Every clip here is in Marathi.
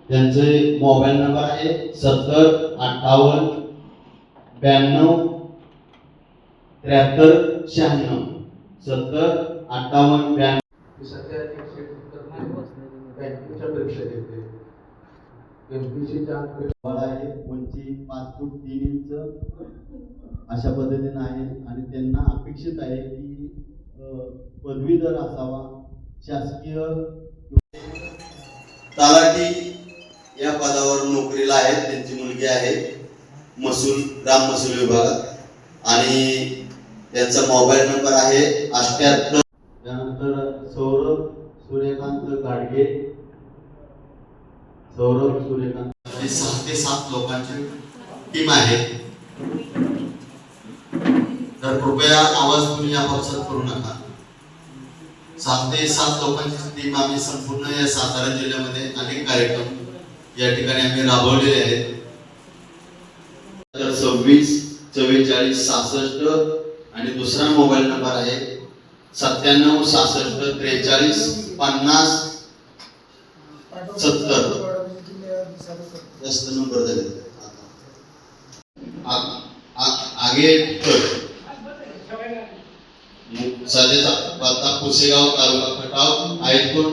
त्यांचे मोबाईल नंबर आहे 7058927396 705892. सध्या 170 बँकेच्या परीक्षा देते. एमपीसीच्या आहे उंची 5 फूट 3 इंच अशा पद्धतीने आहे आणि त्यांना अपेक्षित आहे की पदवीधर असावा. शासकीय तलाठी या पदावर नोकरीला आहेत. त्यांची मुलगी आहे ग्राम महसूल विभागात आणि त्यांचा मोबाईल नंबर आहे 78. त्यानंतर सौरभ सूर्यकांत गाडगे 6 ते 7 लोकांची टीम आहे. तर कृपया आवाज तुम्ही या पक्षात करू नका. 7 ते 7 लोकांची टीम आम्ही संपूर्ण या सातारा जिल्ह्यामध्ये अनेक कार्यक्रम या ठिकाणी आम्ही राबवलेले आहेत. 26 44 66 आणि दुसरा मोबाईल नंबर आहे 97 66 43 50 70. जास्त नंबर झाले आगे सध्याचा पत्ता पुसेगाव तालुका खटाव आहेत कोण?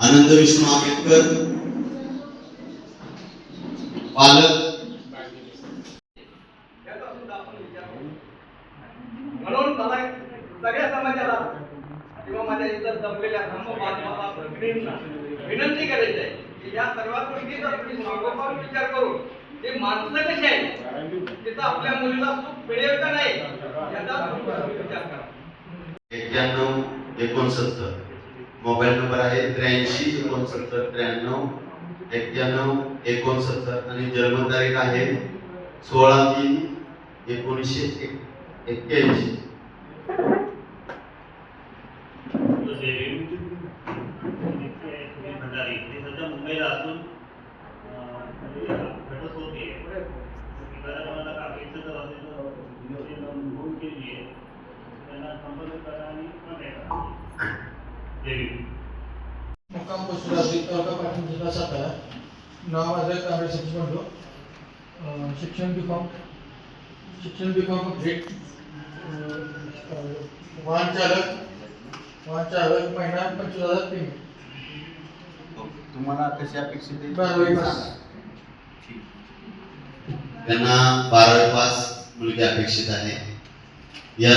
आनंद विष्णू आंबेडकर पालक. म्हणून सगळ्या समाजाला किंवा माझ्या इतर जमलेल्या धर्म बांधवांना विनंती करायची आहे की या सर्व गोष्टीचा तुम्ही मागोमाग विचार करून ते माणसं कशी आहे तिथं आपल्या मुलीला सुख मिळेल का नाही याचा विचार करा. 91 69 मोबाईल नंबर आहे 83 69 93 91 69 आणि जन्मतारीख आहे 16/3/1981. मुंबईला असून घटस होते नोंद केली आहे. त्यांना संपर्क करा आणि मुक्काम पोस्ट तालुका पाटण जिल्हा सातारा. नाव माझं कांबळे सचिन म्हणतो. शिक्षण बीकॉम ग्रेड. वाहन चालक महिना 25,000 पेमेंट. तुम्हाला कशी अपेक्षित आहे? 12वी पास. त्यांना 12वी पास मुलगी अपेक्षित आहे. या